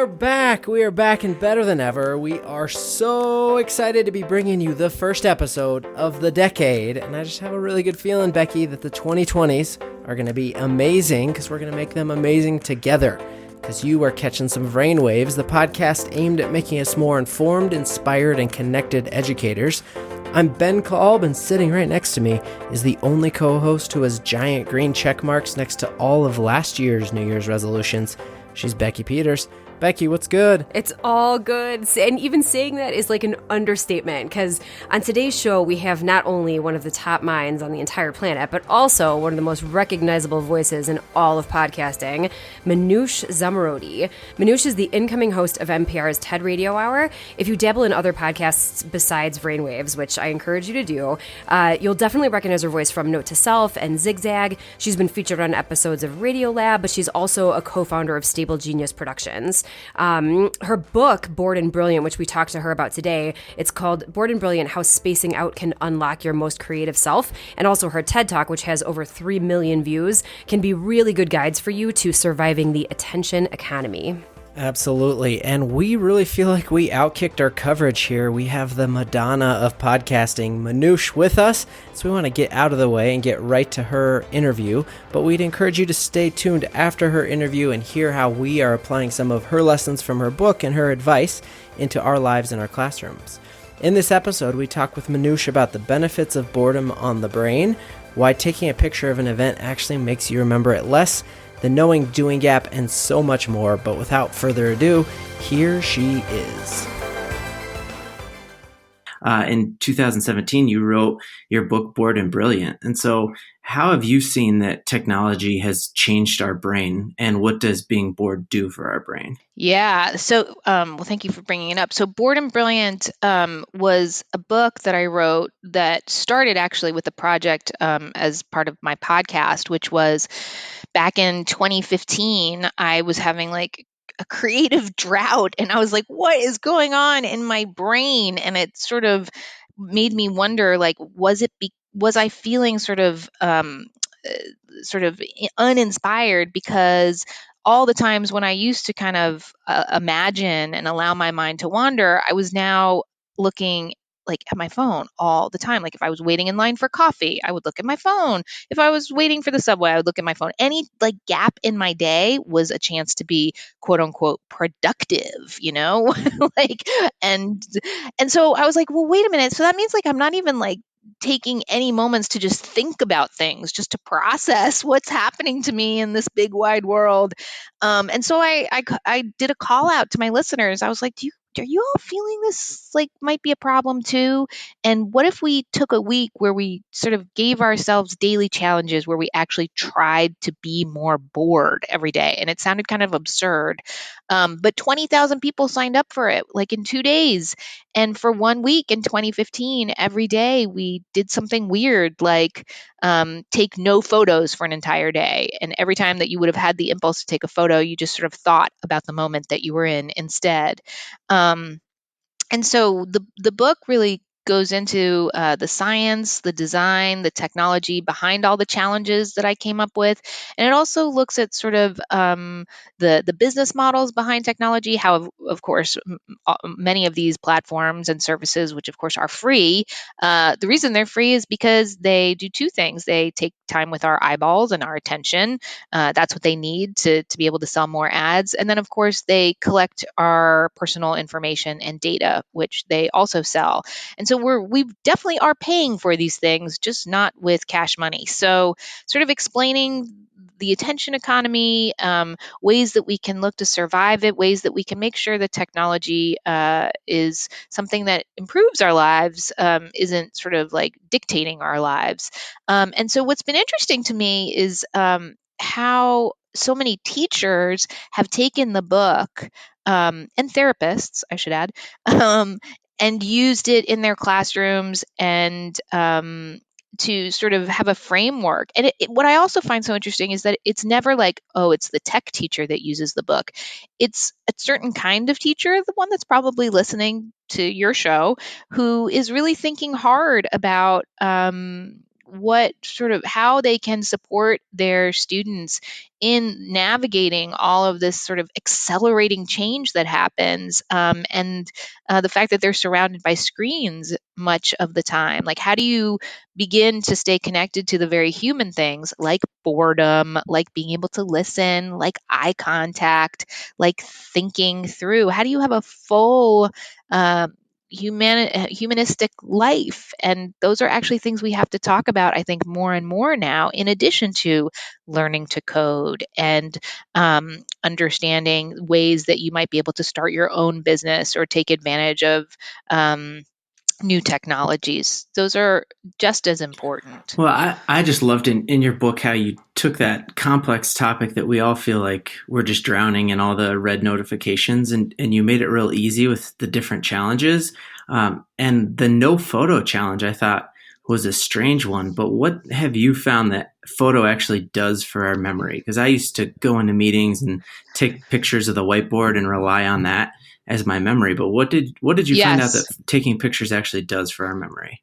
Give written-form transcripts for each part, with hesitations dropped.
are back. We are back and better than ever. We are so excited to be bringing you the first episode of the decade. And I just have a really good feeling, Becky, that the 2020s are going to be amazing because we're going to make them amazing together. Because you are catching some Vrain Waves, the podcast aimed at making us more informed, inspired, and connected educators. I'm Ben Kolb, and sitting right next to me is the only co-host who has giant green check marks next to all of last year's New Year's resolutions. She's Becky Peters. Becky, what's good? It's all good. And even saying that is like an understatement, because on today's show, we have not only one of the top minds on the entire planet, but also one of the most recognizable voices in all of podcasting, Manoush Zomorodi. Manoush is the incoming host of NPR's TED Radio Hour. If you dabble in other podcasts besides Vrain Waves, which I encourage you to do, you'll definitely recognize her voice from Note to Self and Zigzag. She's been featured on episodes of Radio Lab, but she's also a co-founder of Stable Genius Productions. Her book, Bored and Brilliant, which we talked to her about today, it's called Bored and Brilliant, How Spacing Out Can Unlock Your Most Creative Self. And also her TED Talk, which has over 3 million views, can be really good guides for you to surviving the attention economy. Absolutely, and we really feel like we outkicked our coverage here. We have the Madonna of podcasting, Manoush, with us, so we want to get out of the way and get right to her interview, but we'd encourage you to stay tuned after her interview and hear how we are applying some of her lessons from her book and her advice into our lives and our classrooms. In this episode, we talk with Manoush about the benefits of boredom on the brain, why taking a picture of an event actually makes you remember it less, the knowing doing gap, and so much more. But without further ado, here she is. In 2017, you wrote your book, Bored and Brilliant. And so how have you seen that technology has changed our brain, and what does being bored do for our brain? Yeah. So, well, thank you for bringing it up. So Bored and Brilliant was a book that I wrote that started actually with a project as part of my podcast, which was back in 2015. I was having like a creative drought, and I was like, what is going on in my brain? And it sort of made me wonder, like, was I feeling sort of uninspired, because all the times when I used to kind of imagine and allow my mind to wander, I was now looking like at my phone all the time. Like if I was waiting in line for coffee, I would look at my phone. If I was waiting for the subway, I would look at my phone. Any like gap in my day was a chance to be quote unquote productive, like, and so I was like, well, wait a minute. So that means like I'm not even like taking any moments to just think about things, just to process what's happening to me in this big wide world. And so I did a call out to my listeners. I was like, are you all feeling this like might be a problem too? And what if we took a week where we sort of gave ourselves daily challenges where we actually tried to be more bored every day? And it sounded kind of absurd. But 20,000 people signed up for it like in 2 days. And for 1 week in 2015, every day we did something weird, like take no photos for an entire day. And every time that you would have had the impulse to take a photo, you just sort of thought about the moment that you were in instead. And so the book really goes into the science, the design, the technology behind all the challenges that I came up with. And it also looks at sort of the business models behind technology, how, of course, many of these platforms and services, which of course are free, the reason they're free is because they do two things. They take time with our eyeballs and our attention. That's what they need to be able to sell more ads. And then, of course, they collect our personal information and data, which they also sell. And so we definitely are paying for these things, just not with cash money. So sort of explaining the attention economy, ways that we can look to survive it, ways that we can make sure that technology is something that improves our lives, isn't sort of like dictating our lives. And so what's been interesting to me is how so many teachers have taken the book, and therapists, I should add, and used it in their classrooms and to sort of have a framework. And what I also find so interesting is that it's never like, oh, it's the tech teacher that uses the book. It's a certain kind of teacher, the one that's probably listening to your show, who is really thinking hard about how they can support their students in navigating all of this sort of accelerating change that happens, and the fact that they're surrounded by screens much of the time. Like, how do you begin to stay connected to the very human things like boredom, like being able to listen, like eye contact, like thinking through? How do you have a full humanistic life? And those are actually things we have to talk about, I think, more and more now, in addition to learning to code and understanding ways that you might be able to start your own business or take advantage of new technologies. Those are just as important. Well, I just loved in your book how you took that complex topic that we all feel like we're just drowning in all the red notifications, and you made it real easy with the different challenges. And the no photo challenge I thought was a strange one, but what have you found that photo actually does for our memory? Because I used to go into meetings and take pictures of the whiteboard and rely on that as my memory. But what did you find out that Yes. taking pictures actually does for our memory?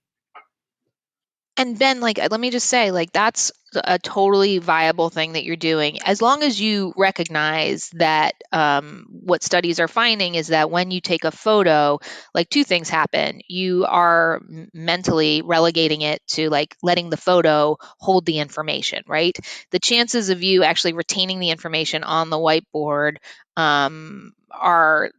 And Ben, like, let me just say, like, that's a totally viable thing that you're doing, as long as you recognize that what studies are finding is that when you take a photo, like, two things happen. You are mentally relegating it to, like, letting the photo hold the information, right? The chances of you actually retaining the information on the whiteboard are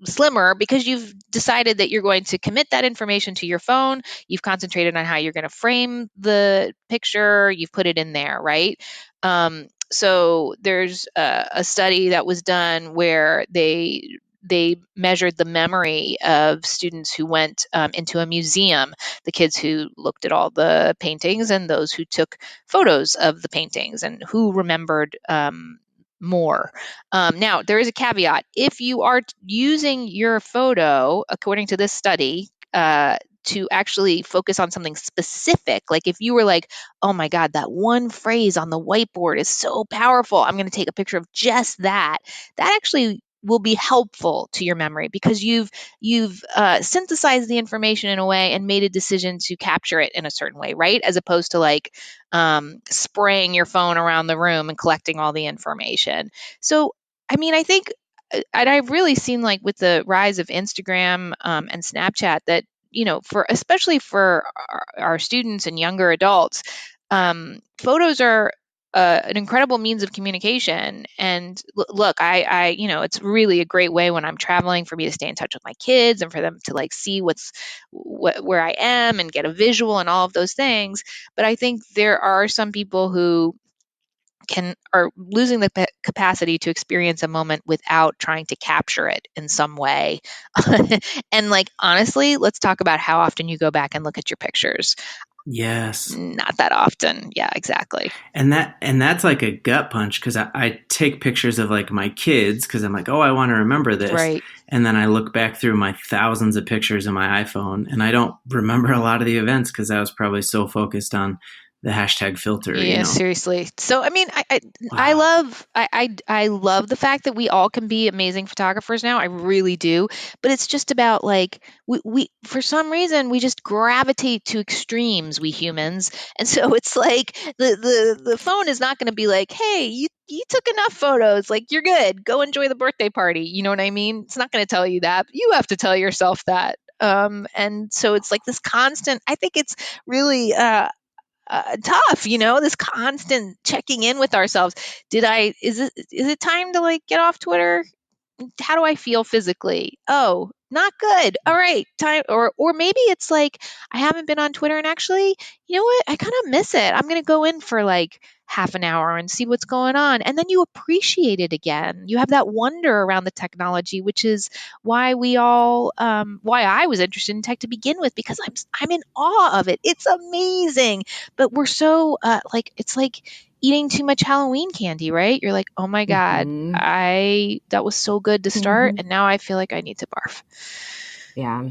slimmer because you've decided that you're going to commit that information to your phone. You've concentrated on how you're going to frame the picture. You've put it in there, right? So there's a study that was done where they measured the memory of students who went into a museum, the kids who looked at all the paintings and those who took photos of the paintings, and who remembered more. Now, there is a caveat. If you are using your photo, according to this study, to actually focus on something specific, like if you were like, oh my God, that one phrase on the whiteboard is so powerful, I'm going to take a picture of just that, that actually will be helpful to your memory, because you've synthesized the information in a way and made a decision to capture it in a certain way, right? As opposed to like spraying your phone around the room and collecting all the information. So, I mean, I think, and I've really seen, like, with the rise of Instagram and Snapchat, that, for especially for our students and younger adults, photos are an incredible means of communication. And look, it's really a great way when I'm traveling for me to stay in touch with my kids and for them to, like, see where I am and get a visual and all of those things. But I think there are some people who are losing the capacity to experience a moment without trying to capture it in some way. And, like, honestly, let's talk about how often you go back and look at your pictures. Yes. Not that often. Yeah, exactly. And that's like a gut punch, because I take pictures of like my kids because I'm like, oh, I want to remember this, Right. and then I look back through my thousands of pictures in my iPhone, and I don't remember a lot of the events because I was probably so focused on the hashtag filter, Yeah, seriously. So, I mean, I Wow. love I love the fact that we all can be amazing photographers now. I really do. But it's just about, like, we for some reason we just gravitate to extremes, we humans. And so it's like the phone is not going to be like, "Hey, you took enough photos. Like, you're good. Go enjoy the birthday party." You know what I mean? It's not going to tell you that. You have to tell yourself that. And so it's like this constant, I think it's really tough, this constant checking in with ourselves. Is it time to, like, get off Twitter? How do I feel physically? Oh, not good. All right, time. Or maybe it's like, I haven't been on Twitter, and actually, you know what? I kind of miss it. I'm going to go in for like half an hour and see what's going on, and then you appreciate it again. You have that wonder around the technology, which is why I was interested in tech to begin with, because I'm in awe of it. It's amazing, but we're so like, it's like eating too much Halloween candy, right? You're like, oh my God, Hmm. that was so good to start, Hmm. and now I feel like I need to barf. Yeah.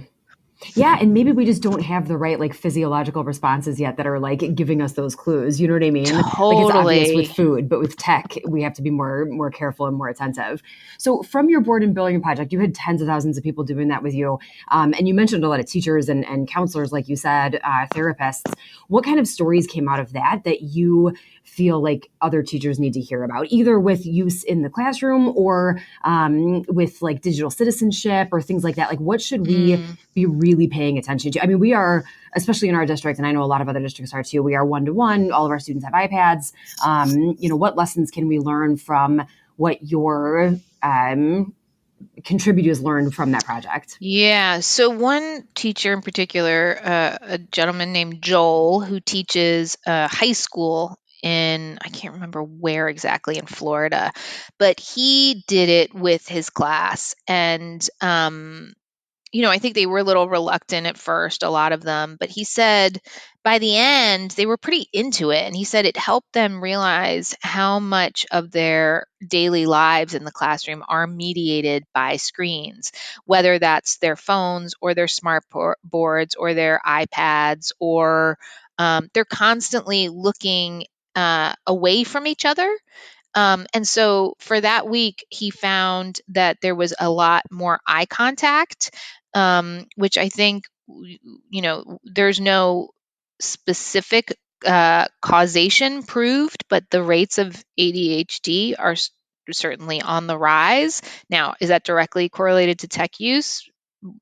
Yeah, and maybe we just don't have the right like physiological responses yet that are like giving us those clues. You know what I mean? Like it's obvious with Totally. food, but with tech, we have to be more careful and more attentive. So from your board and building project, you had tens of thousands of people doing that with you, and you mentioned a lot of teachers and counselors, like you said, therapists. What kind of stories came out of that you feel like other teachers need to hear about, either with use in the classroom or with like digital citizenship or things like that? Like, what should we Mm. be really paying attention to? I mean, we are, especially in our district, and I know a lot of other districts are too, we are one-to-one. All of our students have iPads. What lessons can we learn from what your contributors learned from that project? Yeah. So one teacher in particular, a gentleman named Joel, who teaches high school in, I can't remember where exactly in Florida, but he did it with his class. And I think they were a little reluctant at first, a lot of them, but he said by the end, they were pretty into it. And he said it helped them realize how much of their daily lives in the classroom are mediated by screens, whether that's their phones or their boards or their iPads, or they're constantly looking away from each other. And so for that week, he found that there was a lot more eye contact, which I think, there's no specific causation proved, but the rates of ADHD are certainly on the rise. Now, is that directly correlated to tech use?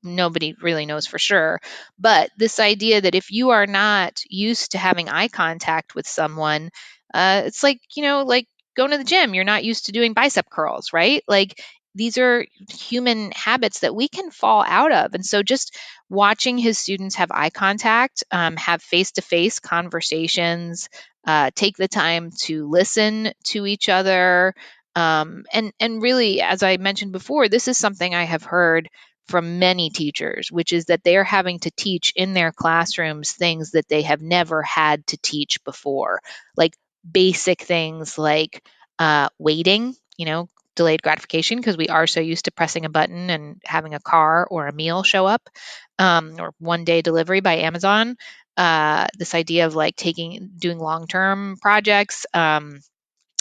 Nobody really knows for sure. But this idea that if you are not used to having eye contact with someone, it's like, like going to the gym, you're not used to doing bicep curls, right? Like these are human habits that we can fall out of. And so just watching his students have eye contact, have face to face conversations, take the time to listen to each other. And really, as I mentioned before, this is something I have heard from many teachers, which is that they are having to teach in their classrooms things that they have never had to teach before, like basic things like waiting, delayed gratification, because we are so used to pressing a button and having a car or a meal show up, or 1 day delivery by Amazon. This idea of like doing long-term projects,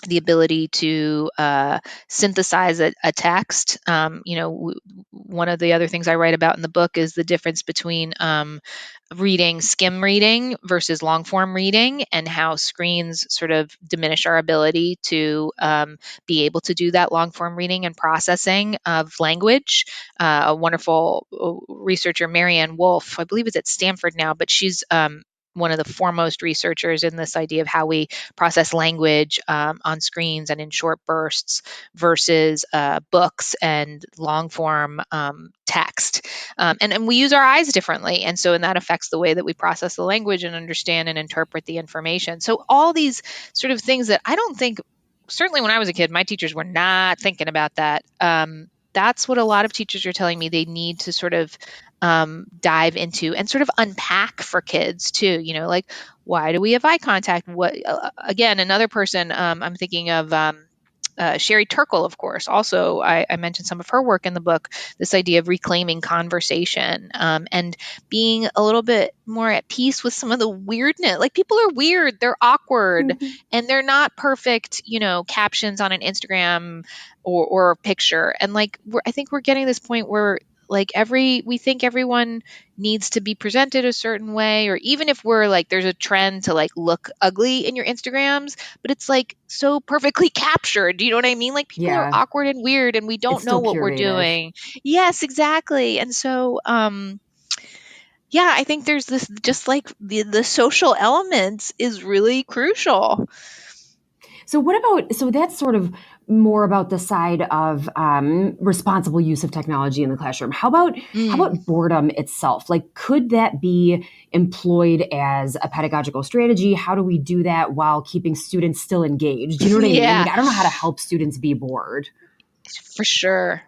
the ability to synthesize a text. One of the other things I write about in the book is the difference between reading, skim reading versus long form reading, and how screens sort of diminish our ability to be able to do that long form reading and processing of language. A wonderful researcher, Marianne Wolf, I believe is at Stanford now, but she's one of the foremost researchers in this idea of how we process language on screens and in short bursts versus books and long form text. And we use our eyes differently. And so, and that affects the way that we process the language and understand and interpret the information. So all these sort of things that I don't think, certainly when I was a kid, my teachers were not thinking about that. That's what a lot of teachers are telling me they need to sort of dive into and sort of unpack for kids too. Like, why do we have eye contact? What again? Another person I'm thinking of. Sherry Turkle, of course. Also, I mentioned some of her work in the book, this idea of reclaiming conversation, and being a little bit more at peace with some of the weirdness. Like, people are weird, they're awkward, and they're not perfect, captions on an Instagram or a picture. And like, I think we're getting this point where like we think everyone needs to be presented a certain way, or even if we're like, there's a trend to like look ugly in your Instagrams, but it's like so perfectly captured. Do you know what I mean? Like, people are Yeah, awkward and weird and we it's don't know still what we're curated. doing. Yes, exactly. And so, yeah, I think there's this, just like the social elements is really crucial. So that's sort of more about the side of responsible use of technology in the classroom. How about boredom itself? Like, could that be employed as a pedagogical strategy? How do we do that while keeping students still engaged? Do you know what I mean? Yeah, Like, I don't know how to help students be bored. for sure.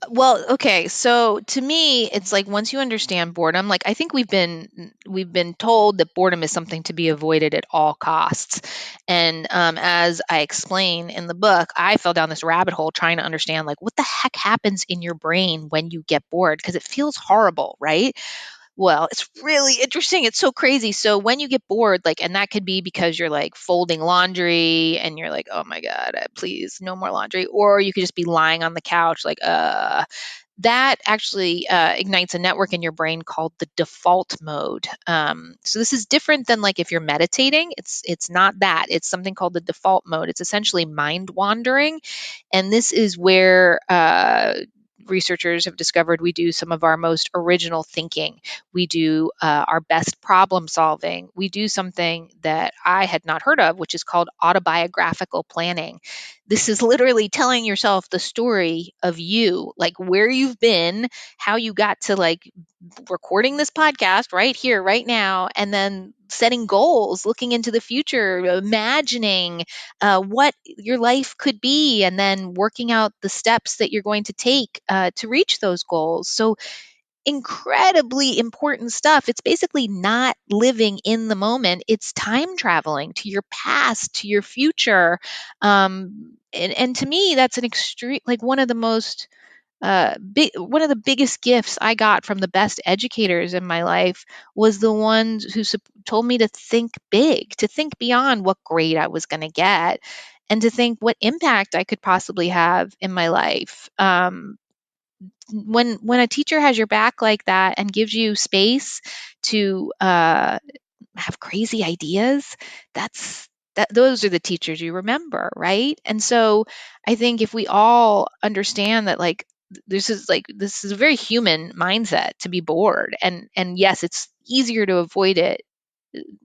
Well, okay. So to me, it's like once you understand boredom, like I think we've been told that boredom is something to be avoided at all costs. And as I explain in the book, I fell down this rabbit hole trying to understand like what the heck happens in your brain when you get bored because it feels horrible, right? Well, it's really interesting. It's so crazy. So when you get bored, like, and that could be because you're like folding laundry and you're like, oh my God, please, no more laundry. Or you could just be lying on the couch, like, that actually ignites a network in your brain called the default mode. So this is different than like if you're meditating. It's not that. It's something called the default mode. It's essentially mind wandering, and this is where researchers have discovered we do some of our most original thinking. We do our best problem solving. We do something that I had not heard of, which is called autobiographical planning. This is literally telling yourself the story of you, like where you've been, how you got to like recording this podcast right here, right now, and then setting goals, looking into the future, imagining what your life could be, and then working out the steps that you're going to take to reach those goals. So, incredibly important stuff. It's basically not living in the moment, it's time traveling to your past, to your future. And to me, that's an extreme, like one of the biggest gifts I got from the best educators in my life was the ones who told me to think big, to think beyond what grade I was going to get, and to think what impact I could possibly have in my life. When a teacher has your back like that and gives you space to have crazy ideas, those are the teachers you remember, right? And so I think if we all understand that like this is a very human mindset to be bored, and yes, it's easier to avoid it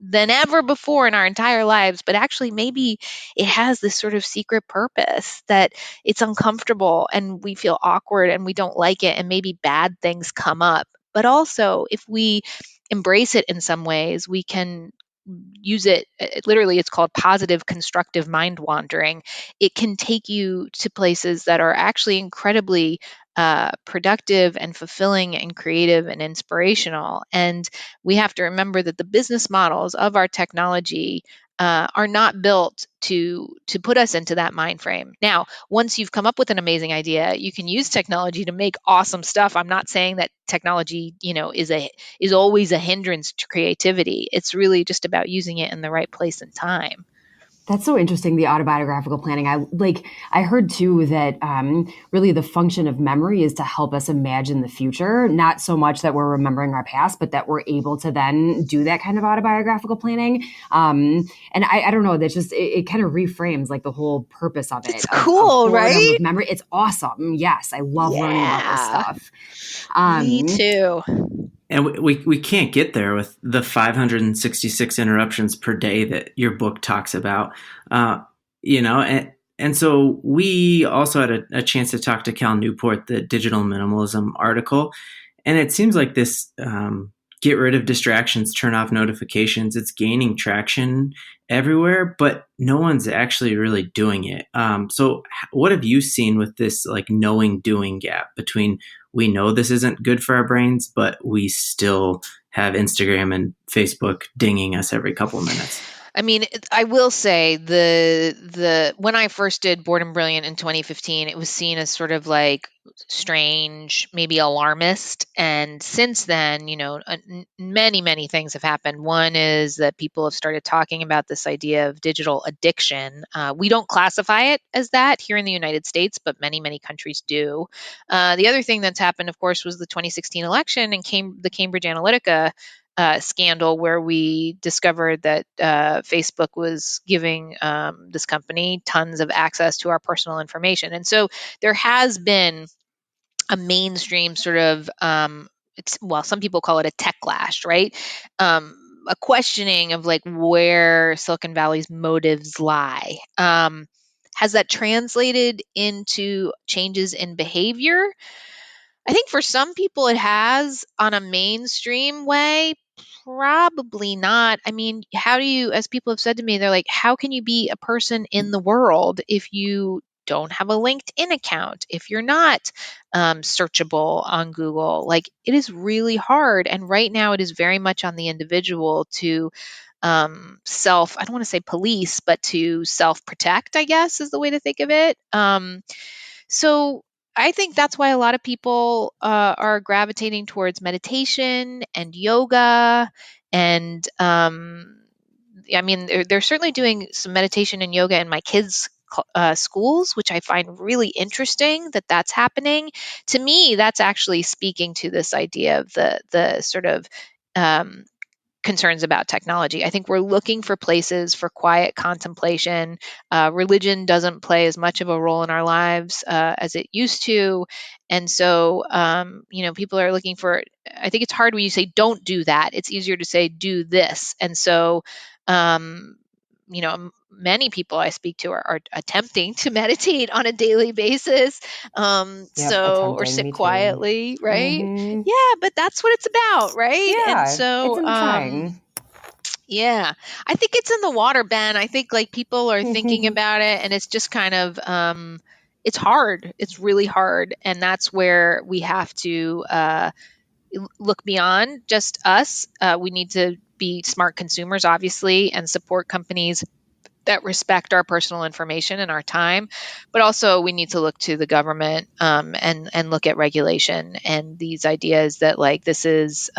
than ever before in our entire lives, but actually maybe it has this sort of secret purpose that it's uncomfortable and we feel awkward and we don't like it and maybe bad things come up. But also, if we embrace it in some ways, we can use literally, it's called positive constructive mind wandering. It can take you to places that are actually incredibly productive and fulfilling and creative and inspirational. And we have to remember that the business models of our technology are not built to put us into that mind frame. Now, once you've come up with an amazing idea, you can use technology to make awesome stuff. I'm not saying that technology, is always a hindrance to creativity. It's really just about using it in the right place and time. That's so interesting, the autobiographical planning. I heard too that really the function of memory is to help us imagine the future, not so much that we're remembering our past, but that we're able to then do that kind of autobiographical planning. And I don't know, that's just, it kind of reframes like the whole purpose of it. It's of cool, boredom, right? of memory. It's awesome. Yes, I love learning about this Yeah, stuff. me too. And we can't get there with the 566 interruptions per day that your book talks about. Uh, and so we also had a chance to talk to Cal Newport, the digital minimalism article. And it seems like this get rid of distractions, turn off notifications, it's gaining traction everywhere, but no one's actually really doing it. So what have you seen with this like knowing doing gap between we know this isn't good for our brains, but we still have Instagram and Facebook dinging us every couple of minutes? I mean, I will say the when I first did Bored and Brilliant in 2015, it was seen as sort of like strange, maybe alarmist. And since then, many things have happened. One is that people have started talking about this idea of digital addiction. We don't classify it as that here in the United States, but many countries do. The other thing that's happened, of course, was the 2016 election and the Cambridge Analytica scandal where we discovered that Facebook was giving this company tons of access to our personal information. And so there has been a mainstream sort of, some people call it a tech clash, right? A questioning of like where Silicon Valley's motives lie. Has that translated into changes in behavior? I think for some people it has on a mainstream way. Probably not. I mean, how do you, as people have said to me, they're like, how can you be a person in the world if you don't have a LinkedIn account, if you're not searchable on Google, like it is really hard. And right now it is very much on the individual to I don't want to say police, but to self protect, I guess is the way to think of it. So I think that's why a lot of people are gravitating towards meditation and yoga. And I mean, they're certainly doing some meditation and yoga in my kids' schools, which I find really interesting that that's happening. To me, that's actually speaking to this idea of the sort of um, concerns about technology. I think we're looking for places for quiet contemplation. Religion doesn't play as much of a role in our lives as it used to. And so, people are looking for, I think it's hard when you say, don't do that. It's easier to say, do this. And so, many people I speak to are attempting to meditate on a daily basis. Yep, Or attempting. sit Me too. quietly, right? Hmm. Yeah, but that's what it's about, right? And Yeah, it's so, in the trying. yeah, I think it's in the water, Ben. I think like people are thinking Hmm. about it, and it's just kind of, it's hard. It's really hard, and that's where we have to look beyond just us. We need to be smart consumers, obviously, and support companies that respect our personal information and our time, but also we need to look to the government and look at regulation and these ideas that like this is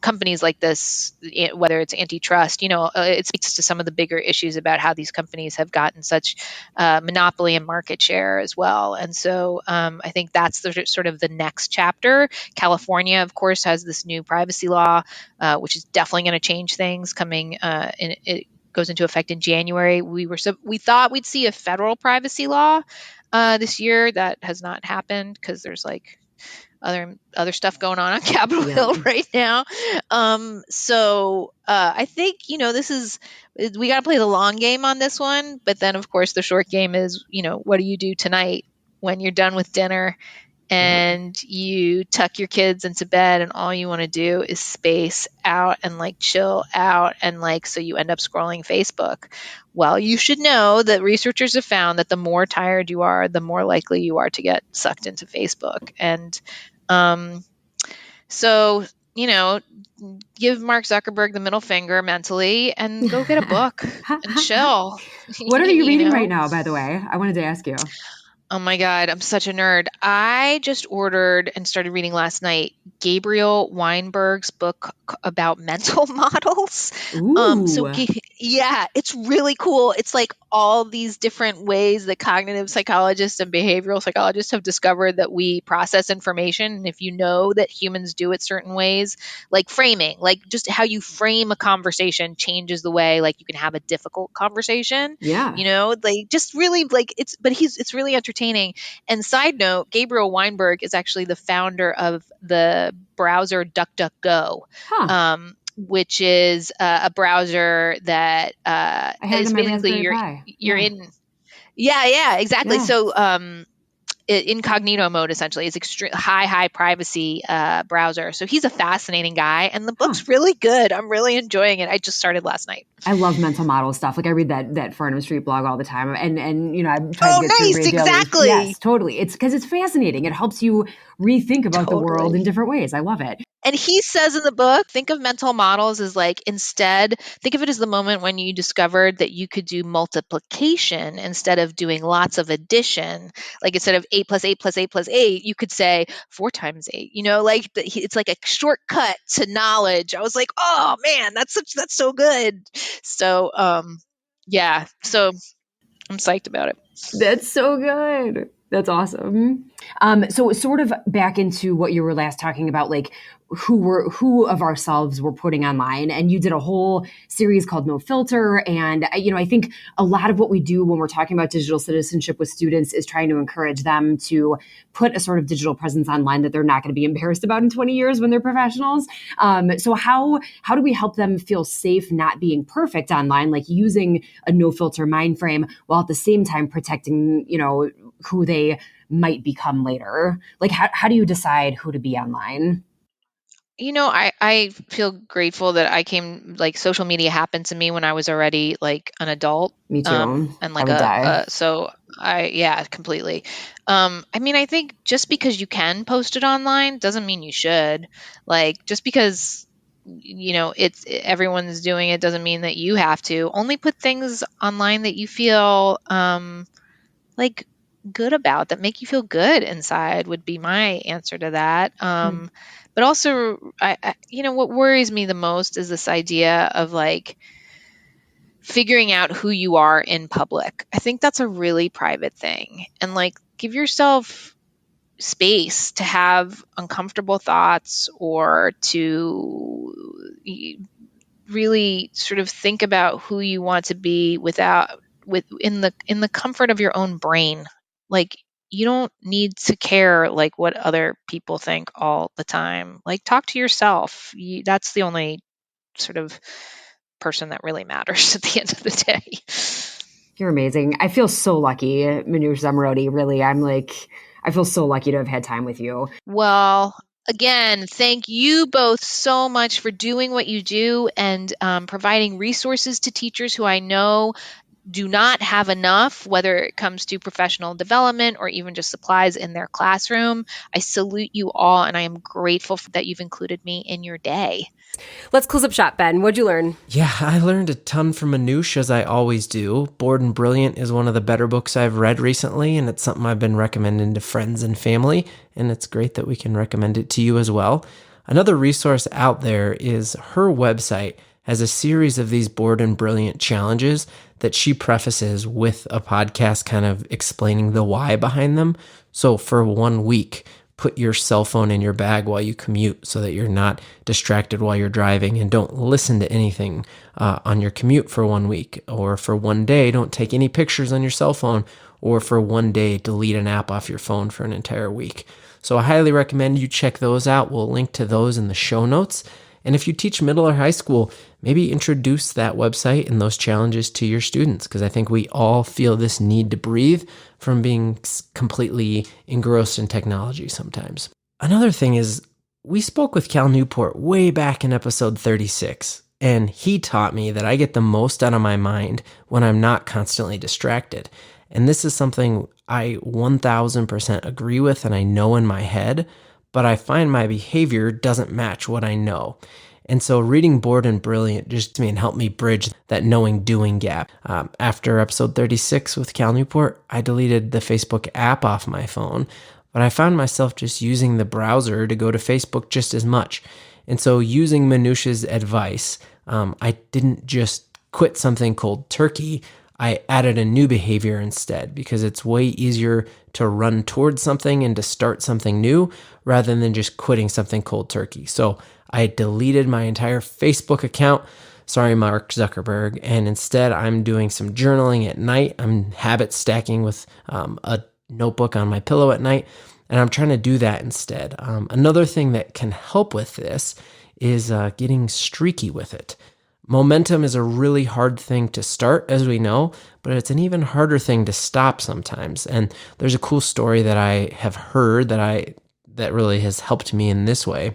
companies like this, whether it's antitrust, it speaks to some of the bigger issues about how these companies have gotten such monopoly and market share as well. And so I think that's sort of the next chapter. California, of course, has this new privacy law, which is definitely going to change things coming in goes into effect in January. We thought we'd see a federal privacy law this year. That has not happened because there's like other stuff going on Capitol Yeah. Hill right now. I think this is we got to play the long game on this one. But then of course the short game is what do you do tonight when you're done with dinner Yep. and you tuck your kids into bed and all you want to do is space out and like chill out and like so you end up scrolling Facebook. Well, you should know that researchers have found that the more tired you are, the more likely you are to get sucked into Facebook. And so, give Mark Zuckerberg the middle finger mentally and go get a book and chill. What are you you reading right know? now, by the way? I wanted to ask you. Oh my God, I'm such a nerd. I just ordered and started reading last night Gabriel Weinberg's book about mental models. Ooh. Yeah, it's really cool. It's like all these different ways that cognitive psychologists and behavioral psychologists have discovered that we process information. And if you know that humans do it certain ways, like framing, like just how you frame a conversation changes the way like you can have a difficult conversation, Yeah. like just really like it's really entertaining. And side note, Gabriel Weinberg is actually the founder of the browser DuckDuckGo, Huh. which is a browser that I had it is in my basically Raspberry Pi. you're Yeah. in. Yeah, exactly. Yeah. So incognito mode essentially is extreme high privacy browser. So he's a fascinating guy, and the Huh. book's really good. I'm really enjoying it. I just started last night. I love mental model stuff. Like I read that Farnham Street blog all the time, and I've tried to Oh, get through nice! Ray Dalio's. Exactly. Yes, totally. It's because it's fascinating. It helps you rethink about the world in Totally. different ways. I love it. And he says in the book, think of mental models as like think of it as the moment when you discovered that you could do multiplication instead of doing lots of addition. Like instead of 8 plus 8 plus 8 plus 8, you could say 4 times 8. It's like a shortcut to knowledge. I was like, oh man, that's so good. So, yeah. So I'm psyched about it. That's so good. That's awesome. So sort of back into what you were last talking about, like who of ourselves we're putting online, and you did a whole series called No Filter. And I think a lot of what we do when we're talking about digital citizenship with students is trying to encourage them to put a sort of digital presence online that they're not going to be embarrassed about in 20 years when they're professionals. So how do we help them feel safe not being perfect online, like using a no filter mind frame while at the same time protecting who they might become later? Like how do you decide who to be online? I feel grateful that like social media happened to me when I was already like an adult. Me too. And I like would die. so Yeah, completely. I mean, I think just because you can post it online doesn't mean you should. Like, just because it's everyone's doing it doesn't mean that you have to. Only put things online that you feel like good about, that make you feel good inside, would be my answer to that. But also, what worries me the most is this idea of like figuring out who you are in public. I think that's a really private thing. And like, give yourself space to have uncomfortable thoughts, or to really sort of think about who you want to be in the comfort of your own brain. Like, you don't need to care like what other people think all the time. Like, talk to yourself. That's the only sort of person that really matters at the end of the day. You're amazing. I feel so lucky, Manoush Zomorodi. Really, I feel so lucky to have had time with you. Well, again, thank you both so much for doing what you do, and providing resources to teachers who I know do not have enough, whether it comes to professional development or even just supplies in their classroom. I salute you all, and I am grateful that you've included me in your day. Let's close up shop, Ben. What'd you learn? Yeah, I learned a ton from Manoush, as I always do. Bored and Brilliant is one of the better books I've read recently, and it's something I've been recommending to friends and family, and it's great that we can recommend it to you as well. Another resource out there is her website has a series of these Bored and Brilliant challenges that she prefaces with a podcast kind of explaining the why behind them. So for 1 week, put your cell phone in your bag while you commute so that you're not distracted while you're driving, and don't listen to anything on your commute for 1 week. Or for 1 day, don't take any pictures on your cell phone. Or for 1 day, delete an app off your phone for an entire week. So I highly recommend you check those out. We'll link to those in the show notes. And if you teach middle or high school, maybe introduce that website and those challenges to your students, because I think we all feel this need to breathe from being completely engrossed in technology sometimes. Another thing is, we spoke with Cal Newport way back in episode 36, and he taught me that I get the most out of my mind when I'm not constantly distracted. And this is something I 1000% agree with, and I know in my head, but I find my behavior doesn't match what I know. And so reading Bored and Brilliant just helped me bridge that knowing-doing gap. After episode 36 with Cal Newport, I deleted the Facebook app off my phone, but I found myself just using the browser to go to Facebook just as much. And so using Manoush's advice, I didn't just quit something cold turkey. I added a new behavior instead, because it's way easier to run towards something and to start something new rather than just quitting something cold turkey. So I deleted my entire Facebook account. Sorry, Mark Zuckerberg. And instead, I'm doing some journaling at night. I'm habit stacking with a notebook on my pillow at night. And I'm trying to do that instead. Another thing that can help with this is getting streaky with it. Momentum is a really hard thing to start, as we know, but it's an even harder thing to stop sometimes. And there's a cool story that I have heard that really has helped me in this way.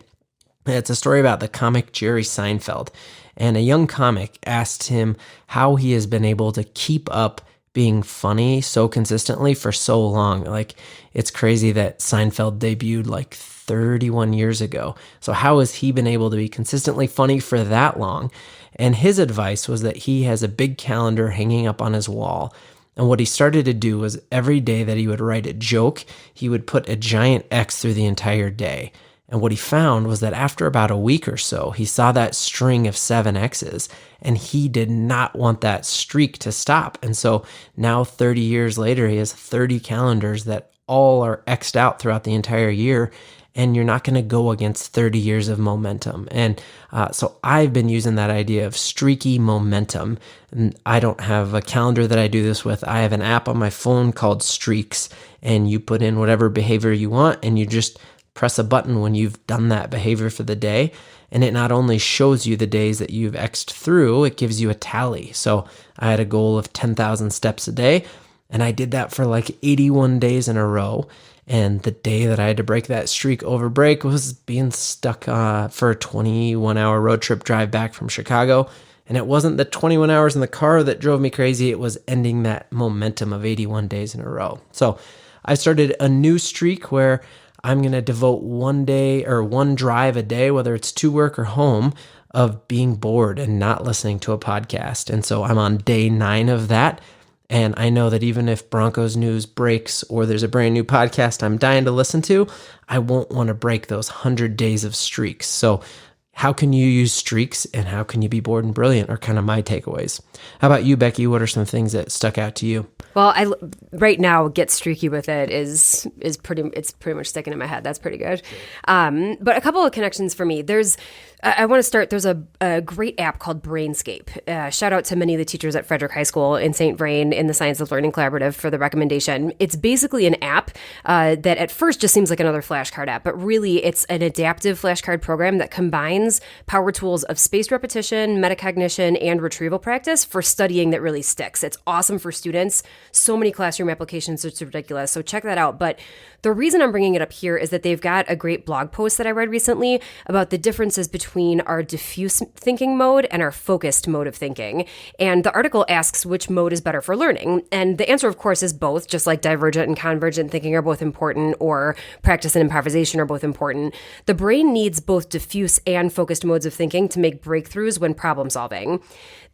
It's a story about the comic Jerry Seinfeld, and a young comic asked him how he has been able to keep up being funny so consistently for so long. Like, it's crazy that Seinfeld debuted like 31 years ago. So how has he been able to be consistently funny for that long? And his advice was that he has a big calendar hanging up on his wall. And what he started to do was every day that he would write a joke, he would put a giant X through the entire day. And what he found was that after about a week or so, he saw that string of 7 X's, and he did not want that streak to stop. And so now 30 years later, he has 30 calendars that all are X'd out throughout the entire year, and you're not going to go against 30 years of momentum. And so I've been using that idea of streaky momentum. And I don't have a calendar that I do this with. I have an app on my phone called Streaks, and you put in whatever behavior you want, and you just press a button when you've done that behavior for the day. And it not only shows you the days that you've X'd through, it gives you a tally. So I had a goal of 10,000 steps a day, and I did that for like 81 days in a row. And the day that I had to break that streak over break was being stuck for a 21-hour road trip drive back from Chicago. And it wasn't the 21 hours in the car that drove me crazy. It was ending that momentum of 81 days in a row. So I started a new streak where I'm going to devote one day or one drive a day, whether it's to work or home, of being bored and not listening to a podcast. And so I'm on day 9 of that. And I know that even if Broncos news breaks or there's a brand new podcast I'm dying to listen to, I won't want to break those 100 days of streaks. So how can you use streaks and how can you be bored and brilliant are kind of my takeaways. How about you, Becky? What are some things that stuck out to you? Well, right now get streaky with it is pretty much sticking in my head. That's pretty good. But a couple of connections for me. I want to start. There's a great app called Brainscape. Shout out to many of the teachers at Frederick High School in St. Vrain in the Science of Learning Collaborative for the recommendation. It's basically an app that at first just seems like another flashcard app, but really it's an adaptive flashcard program that combines power tools of spaced repetition, metacognition, and retrieval practice for studying that really sticks. It's awesome for students. So many classroom applications, it's ridiculous. So check that out. But the reason I'm bringing it up here is that they've got a great blog post that I read recently about the differences between our diffuse thinking mode and our focused mode of thinking. And the article asks which mode is better for learning. And the answer, of course, is both, just like divergent and convergent thinking are both important, or practice and improvisation are both important. The brain needs both diffuse and focused modes of thinking to make breakthroughs when problem solving.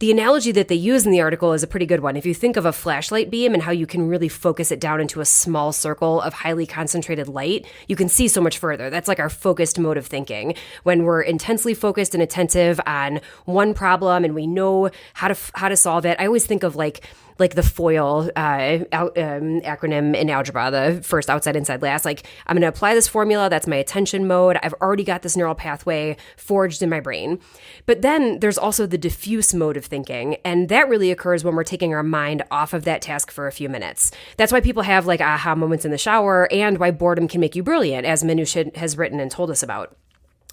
The analogy that they use in the article is a pretty good one. If you think of a flashlight beam and how you can really focus it down into a small circle of highly concentrated light, you can see so much further. That's like our focused mode of thinking. When we're intensely focused and attentive on one problem and we know how to solve it. I always think of like the FOIL acronym in algebra, the first outside inside last. Like, I'm going to apply this formula. That's my attention mode. I've already got this neural pathway forged in my brain. But then there's also the diffuse mode of thinking. And that really occurs when we're taking our mind off of that task for a few minutes. That's why people have like aha moments in the shower and why boredom can make you brilliant, as Minush has written and told us about.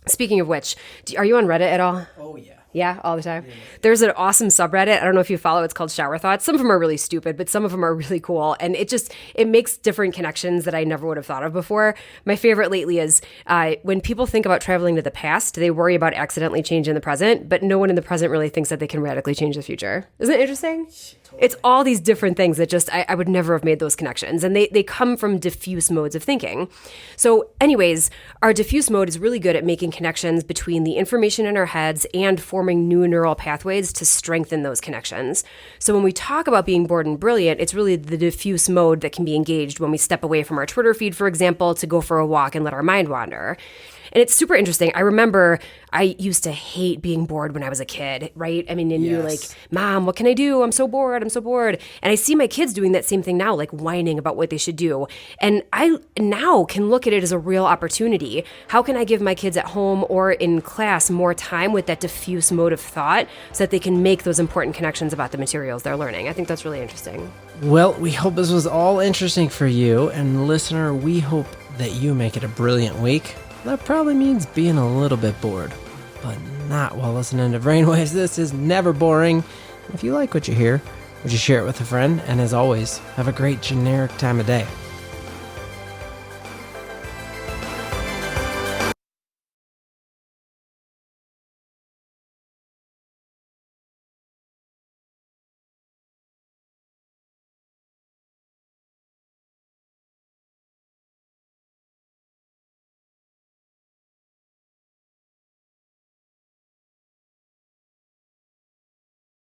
Speaking of which, are you on Reddit at all? Oh, yeah. Yeah, all the time. Yeah. There's an awesome subreddit. I don't know if you follow. It's called Shower Thoughts. Some of them are really stupid, but some of them are really cool. And it makes different connections that I never would have thought of before. My favorite lately is when people think about traveling to the past, they worry about accidentally changing the present, but no one in the present really thinks that they can radically change the future. Isn't it interesting? Totally. It's all these different things that just, I would never have made those connections. And they come from diffuse modes of thinking. So anyways, our diffuse mode is really good at making connections between the information in our heads and forming new neural pathways to strengthen those connections. So when we talk about being bored and brilliant, it's really the diffuse mode that can be engaged when we step away from our Twitter feed, for example, to go for a walk and let our mind wander. And it's super interesting. I remember I used to hate being bored when I was a kid, right? I mean, and you're like, Mom, what can I do? I'm so bored. I'm so bored. And I see my kids doing that same thing now, like whining about what they should do. And I now can look at it as a real opportunity. How can I give my kids at home or in class more time with that diffuse mode of thought so that they can make those important connections about the materials they're learning? I think that's really interesting. Well, we hope this was all interesting for you. And listener, we hope that you make it a brilliant week. That probably means being a little bit bored, but not while listening to Brainwaves. This is never boring. If you like what you hear, would you share it with a friend? And as always, have a great generic time of day.